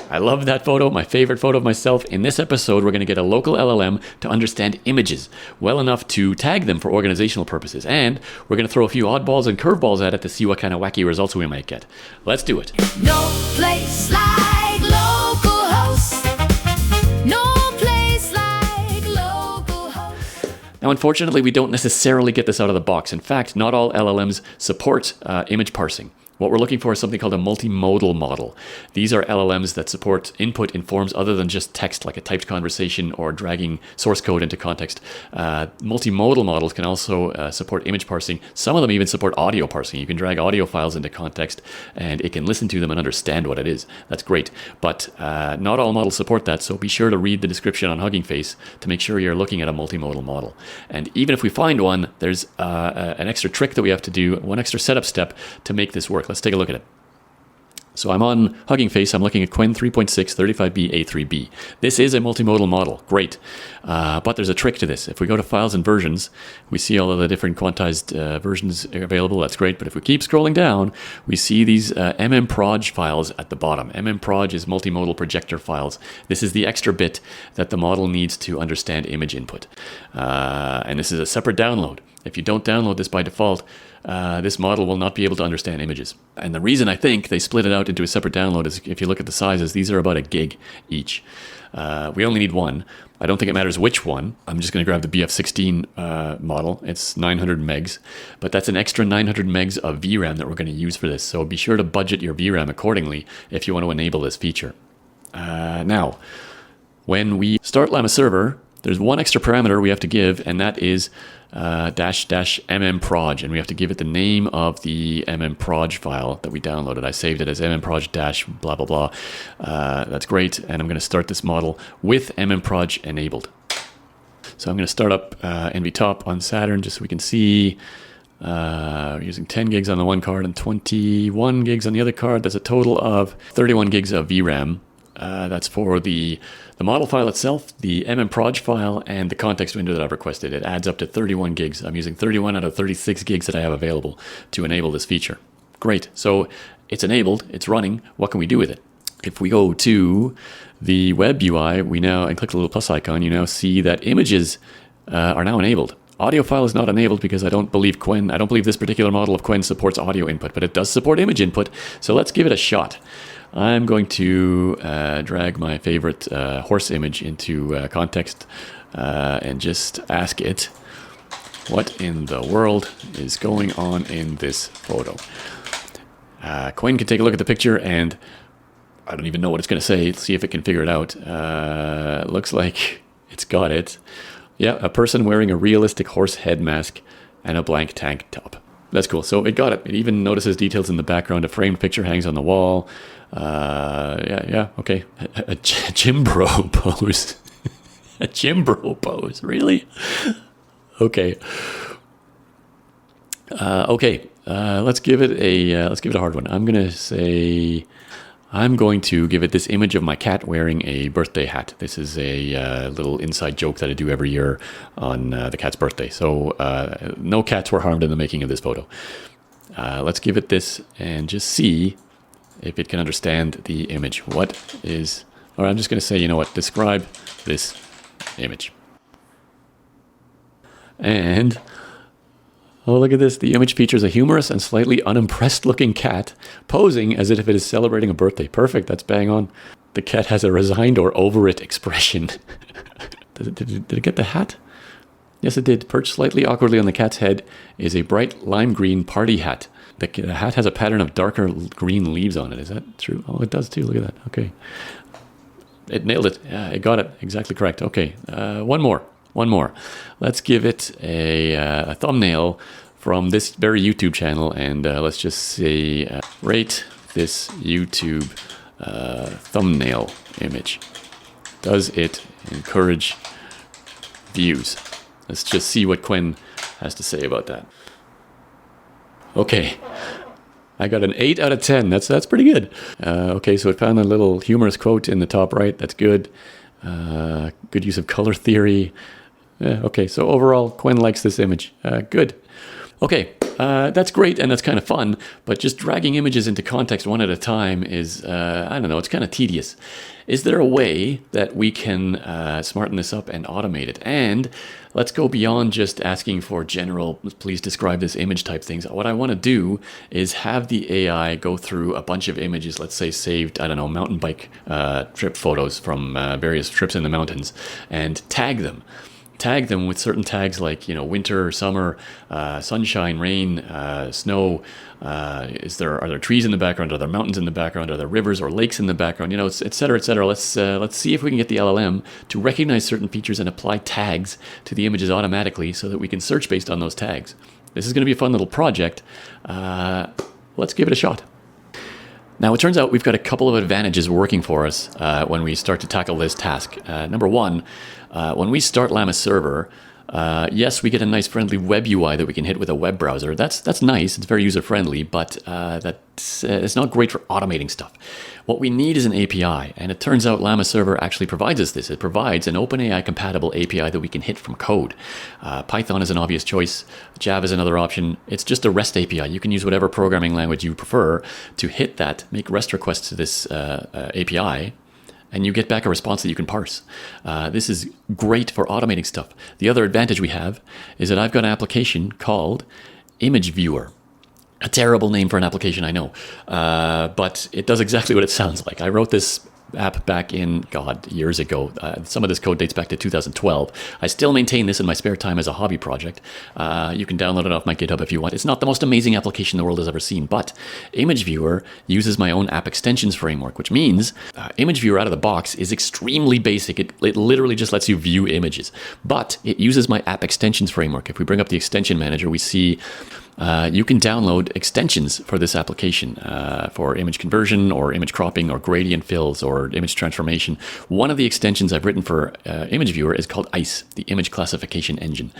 I love that photo, my favorite photo of myself. In this episode, we're going to get a local LLM to understand images well enough to tag them for organizational purposes. And we're going to throw a few oddballs and curveballs at it to see what kind of wacky results we might get. Let's do it. No place like local host. No place like local host. Now, unfortunately, we don't necessarily get this out of the box. In fact, not all LLMs support image parsing. What we're looking for is something called a multimodal model. These are LLMs that support input in forms other than just text, like a typed conversation or dragging source code into context. Multimodal models can also support image parsing. Some of them even support audio parsing. You can drag audio files into context and it can listen to them and understand what it is. That's great. But not all models support that, so be sure to read the description on Hugging Face to make sure you're looking at a multimodal model. And even if we find one, there's an extra trick that we have to do, one extra setup step to make this work. Let's take a look at it. So I'm on Hugging Face. I'm looking at Qwen 3.6 35B A3B. This is a multimodal model. Great. But there's a trick to this. If we go to Files and Versions, we see all of the different quantized versions available. That's great. But if we keep scrolling down, we see these mmproj files at the bottom. mmproj is multimodal projector files. This is the extra bit that the model needs to understand image input. And this is a separate download. If you don't download this by default, this model will not be able to understand images. And the reason I think they split it out into a separate download is if you look at the sizes, these are about 1 gig each. We only need one. I don't think it matters which one. I'm just going to grab the BF16 model. It's 900 megs, but that's an extra 900 megs of VRAM that we're going to use for this. So be sure to budget your VRAM accordingly if you want to enable this feature. Now, when we start Llama Server, there's one extra parameter we have to give, and that is --mmproj, and we have to give it the name of the mmproj file that we downloaded. I saved it as mmproj blah blah blah. That's great, and I'm going to start this model with mmproj enabled. So I'm going to start up NVTop on Saturn just so we can see. Using 10 gigs on the one card and 21 gigs on the other card. That's a total of 31 gigs of VRAM. That's for the model file itself, the mmproj file, and the context window that I've requested. It adds up to 31 gigs. I'm using 31 out of 36 gigs that I have available to enable this feature. Great. So it's enabled. It's running. What can we do with it? If we go to the web UI, and click the little plus icon, you now see that images are now enabled. Audio file is not enabled because I don't believe this particular model of Qwen supports audio input, but it does support image input. So let's give it a shot. I'm going to drag my favorite horse image into context and just ask it, what in the world is going on in this photo? Qwen can take a look at the picture and I don't even know what it's going to say. Let's see if it can figure it out. Looks like it's got it. Yeah, a person wearing a realistic horse head mask and a blank tank top. That's cool. So it got it. It even notices details in the background. A framed picture hangs on the wall. Yeah, okay. A gym bro pose. A gym bro pose, really? Okay. Let's give it a hard one. I'm going to give it this image of my cat wearing a birthday hat. This is a little inside joke that I do every year on the cat's birthday. So no cats were harmed in the making of this photo. Let's give it this and just see if it can understand the image. I'm just going to say, you know what, describe this image. And, oh, look at this. The image features a humorous and slightly unimpressed looking cat posing as if it is celebrating a birthday. Perfect. That's bang on. The cat has a resigned or over it expression. Did it get the hat? Yes, it did. Perched slightly awkwardly on the cat's head is a bright lime green party hat. The hat has a pattern of darker green leaves on it. Is that true? Oh, it does too. Look at that. Okay. It nailed it. Yeah, it got it. Exactly correct. Okay. One more. Let's give it a thumbnail from this very YouTube channel, and let's just say, rate this YouTube thumbnail image. Does it encourage views? Let's just see what Qwen has to say about that. Okay, I got an 8 out of 10. That's pretty good. Okay, so it found a little humorous quote in the top right. That's good. Good use of color theory. Okay, so overall, Qwen likes this image. Good. Okay, That's great and that's kind of fun, but just dragging images into context one at a time is, I don't know, it's kind of tedious. Is there a way that we can smarten this up and automate it? And let's go beyond just asking for general, please describe this image type things. What I want to do is have the AI go through a bunch of images, let's say saved, I don't know, mountain bike trip photos from various trips in the mountains, and tag them. Tag them with certain tags like, winter, summer, sunshine, rain, snow. Are there trees in the background? Are there mountains in the background? Are there rivers or lakes in the background? Et cetera, et cetera. Let's see if we can get the LLM to recognize certain features and apply tags to the images automatically so that we can search based on those tags. This is going to be a fun little project. Let's give it a shot. Now, it turns out we've got a couple of advantages working for us when we start to tackle this task. Number one, when we start Llama Server, yes, we get a nice friendly web UI that we can hit with a web browser. That's nice. It's very user-friendly, but it's not great for automating stuff. What we need is an API, and it turns out Llama Server actually provides us this. It provides an OpenAI-compatible API that we can hit from code. Python is an obvious choice. Java is another option. It's just a REST API. You can use whatever programming language you prefer to hit that, make REST requests to this API, and you get back a response that you can parse. This is great for automating stuff. The other advantage we have is that I've got an application called ImageViewer. A terrible name for an application, I know, but it does exactly what it sounds like. I wrote this app back in, years ago. Some of this code dates back to 2012. I still maintain this in my spare time as a hobby project. You can download it off my GitHub if you want. It's not the most amazing application the world has ever seen, but ImageViewer uses my own app extensions framework, which means ImageViewer out of the box is extremely basic. It literally just lets you view images, but it uses my app extensions framework. If we bring up the extension manager, we see you can download extensions for this application for image conversion or image cropping or gradient fills or image transformation. One of the extensions I've written for ImageViewer is called ICE, the Image Classification Engine.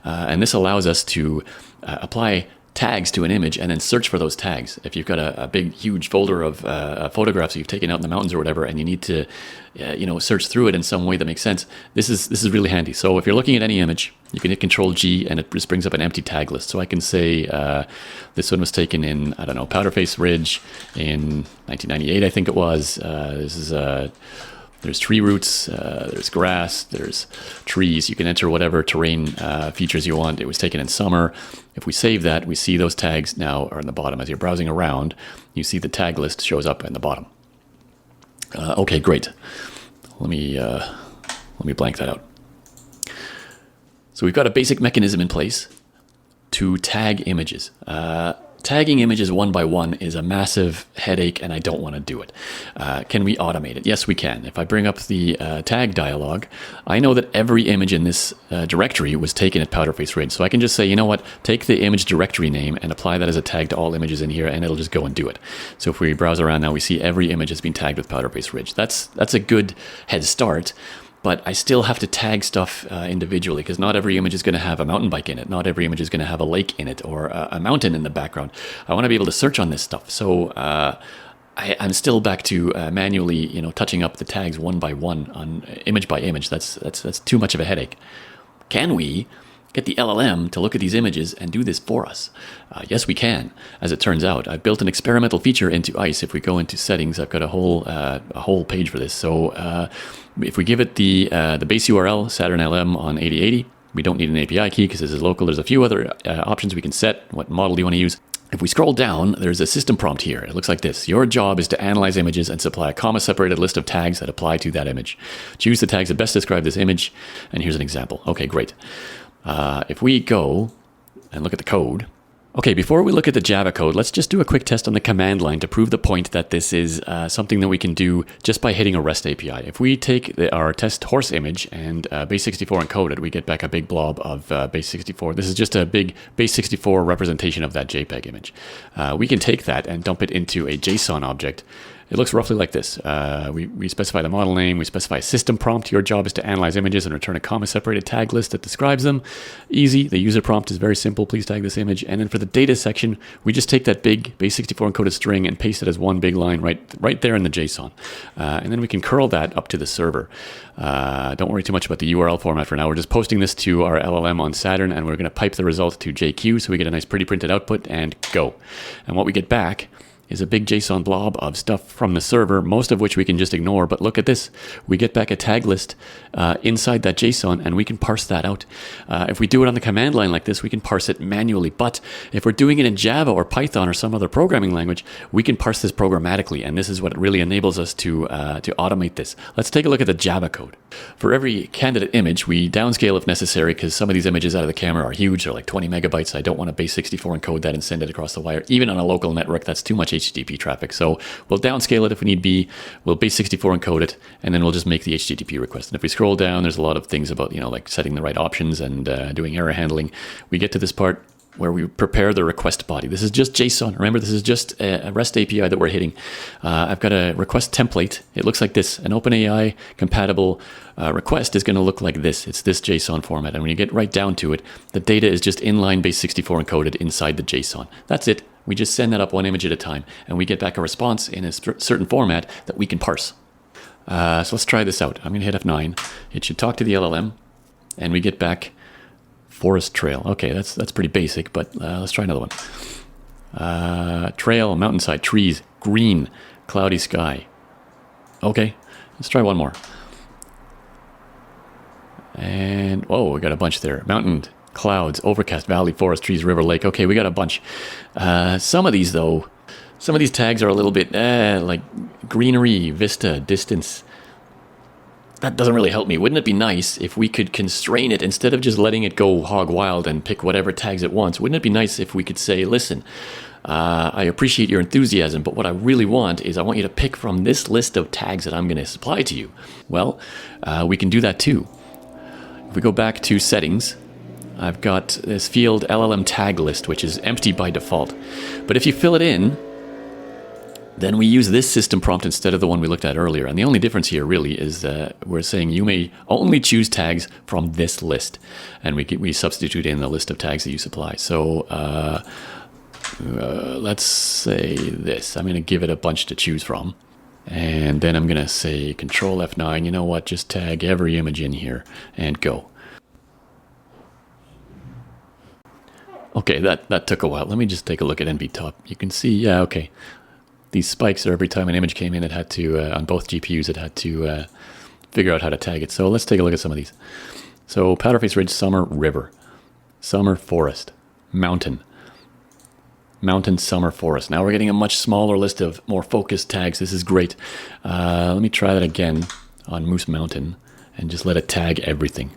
And this allows us to apply tags to an image and then search for those tags. If you've got a big, huge folder of photographs that you've taken out in the mountains or whatever, and you need to, search through it in some way that makes sense, this is really handy. So if you're looking at any image, you can hit Control-G and it just brings up an empty tag list. So I can say this one was taken in, I don't know, Powderface Ridge in 1998, I think it was. There's tree roots, there's grass, there's trees. You can enter whatever terrain features you want. It was taken in summer. If we save that, we see those tags now are in the bottom. As you're browsing around, you see the tag list shows up in the bottom. Okay, great. Let me blank that out. So we've got a basic mechanism in place to tag images. Tagging images one by one is a massive headache, and I don't want to do it. Can we automate it? Yes, we can. If I bring up the tag dialog, I know that every image in this directory was taken at Powderface Ridge. So I can just say, you know what, take the image directory name and apply that as a tag to all images in here, and it'll just go and do it. So if we browse around now, we see every image has been tagged with Powderface Ridge. That's a good head start. But I still have to tag stuff individually because not every image is going to have a mountain bike in it. Not every image is going to have a lake in it or a mountain in the background. I want to be able to search on this stuff. So I'm still back to manually, touching up the tags one by one on image by image. That's too much of a headache. Can we get the LLM to look at these images and do this for us? Yes, we can. As it turns out, I've built an experimental feature into ICE. If we go into settings, I've got a whole page for this. So if we give it the base URL, Saturn LM on 8080, we don't need an API key because this is local. There's a few other options we can set. What model do you want to use? If we scroll down, there's a system prompt here. It looks like this. Your job is to analyze images and supply a comma-separated list of tags that apply to that image. Choose the tags that best describe this image. And here's an example. Okay, great. If we go and look at the code. Okay, before we look at the Java code, let's just do a quick test on the command line to prove the point that this is something that we can do just by hitting a REST API. If we take our test horse image and base64 encode it, we get back a big blob of base64. This is just a big base64 representation of that JPEG image. We can take that and dump it into a JSON object It looks roughly like this. We specify the model name, we specify a system prompt. Your job is to analyze images and return a comma-separated tag list that describes them. Easy. The user prompt is very simple. Please tag this image. And then for the data section, we just take that big base64 encoded string and paste it as one big line right there in the JSON. And then we can curl that up to the server. Don't worry too much about the URL format for now. We're just posting this to our LLM on Saturn, and we're going to pipe the result to JQ so we get a nice pretty printed output and go. And what we get back is a big JSON blob of stuff from the server, most of which we can just ignore. But look at this. We get back a tag list inside that JSON, and we can parse that out. If we do it on the command line like this, we can parse it manually. But if we're doing it in Java or Python or some other programming language, we can parse this programmatically. And this is what really enables us to automate this. Let's take a look at the Java code. For every candidate image, we downscale if necessary, because some of these images out of the camera are huge. They're like 20 megabytes. I don't want to base64 encode that and send it across the wire. Even on a local network, that's too much HTTP traffic. So we'll downscale it if we need be. We'll base64 encode it, and then we'll just make the HTTP request. And if we scroll down, there's a lot of things about, like setting the right options and doing error handling. We get to this part where we prepare the request body. This is just JSON. Remember, this is just a REST API that we're hitting. I've got a request template. It looks like this. An OpenAI compatible request is going to look like this. It's this JSON format. And when you get right down to it, the data is just inline base64 encoded inside the JSON. That's it. We just send that up one image at a time, and we get back a response in a certain format that we can parse. So let's try this out. I'm going to hit F9. It should talk to the LLM, and we get back forest trail. Okay, that's pretty basic, but let's try another one. Trail, mountainside, trees, green, cloudy sky. Okay, let's try one more. And, whoa, we got a bunch there. Mountain, clouds, overcast, valley, forest, trees, river, lake. Okay, we got a bunch. Some of these, though, some of these tags are a little bit like greenery, vista, distance. That doesn't really help me. Wouldn't it be nice if we could constrain it instead of just letting it go hog wild and pick whatever tags it wants? Wouldn't it be nice if we could say, listen, I appreciate your enthusiasm, but what I really want is I want you to pick from this list of tags that I'm going to supply to you. Well, we can do that too. If we go back to settings, I've got this field LLM tag list, which is empty by default. But if you fill it in, then we use this system prompt instead of the one we looked at earlier. And the only difference here really is that we're saying you may only choose tags from this list. And we substitute in the list of tags that you supply. So let's say this. I'm going to give it a bunch to choose from. And then I'm going to say Control F9. You know what? Just tag every image in here and go. Okay, that took a while. Let me just take a look at NVTop. You can see, yeah, okay. These spikes are every time an image came in, it had to, on both GPUs, it had to figure out how to tag it. So let's take a look at some of these. So Powderface Ridge, summer, river. Summer, forest. Mountain. Mountain, summer, forest. Now we're getting a much smaller list of more focused tags. This is great. Let me try that again on Moose Mountain and just let it tag everything.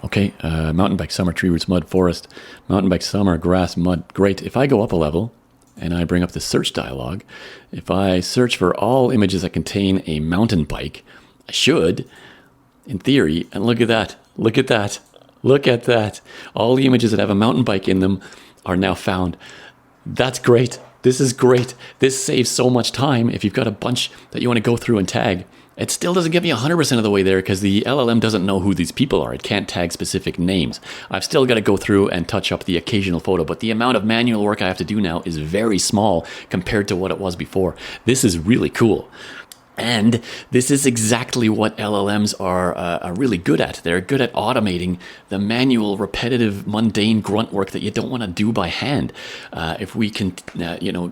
Okay, mountain bike, summer, tree roots, mud, forest. Mountain bike, summer, grass, mud. Great. If I go up a level and I bring up the search dialog, if I search for all images that contain a mountain bike, I should, in theory, and look at that. Look at that. Look at that. All the images that have a mountain bike in them are now found. That's great. This is great. This saves so much time if you've got a bunch that you want to go through and tag. It still doesn't get me 100% of the way there because the LLM doesn't know who these people are. It can't tag specific names. I've still got to go through and touch up the occasional photo, but the amount of manual work I have to do now is very small compared to what it was before. This is really cool. And this is exactly what LLMs are really good at. They're good at automating the manual, repetitive, mundane grunt work that you don't want to do by hand. If we can,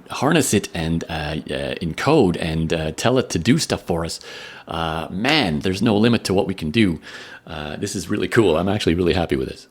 harness it and encode and tell it to do stuff for us, man, there's no limit to what we can do. This is really cool. I'm actually really happy with this.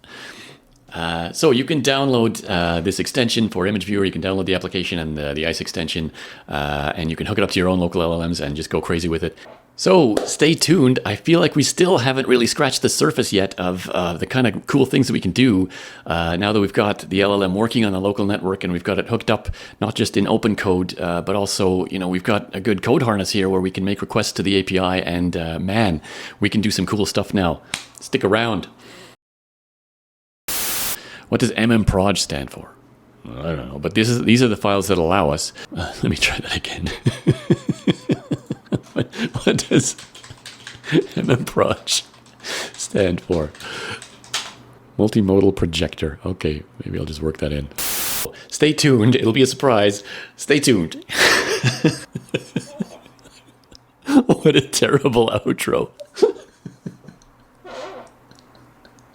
So you can download this extension for ImageViewer. You can download the application and the ICE extension, and you can hook it up to your own local LLMs and just go crazy with it. So stay tuned. I feel like we still haven't really scratched the surface yet of the kind of cool things that we can do now that we've got the LLM working on a local network and we've got it hooked up not just in open code, but also, we've got a good code harness here where we can make requests to the API and man, we can do some cool stuff now. Stick around. What does mmproj stand for? I don't know, but these are the files that allow us. Let me try that again. What does MMProj stand for? Multimodal projector. Okay, maybe I'll just work that in. Stay tuned. It'll be a surprise. Stay tuned. What a terrible outro.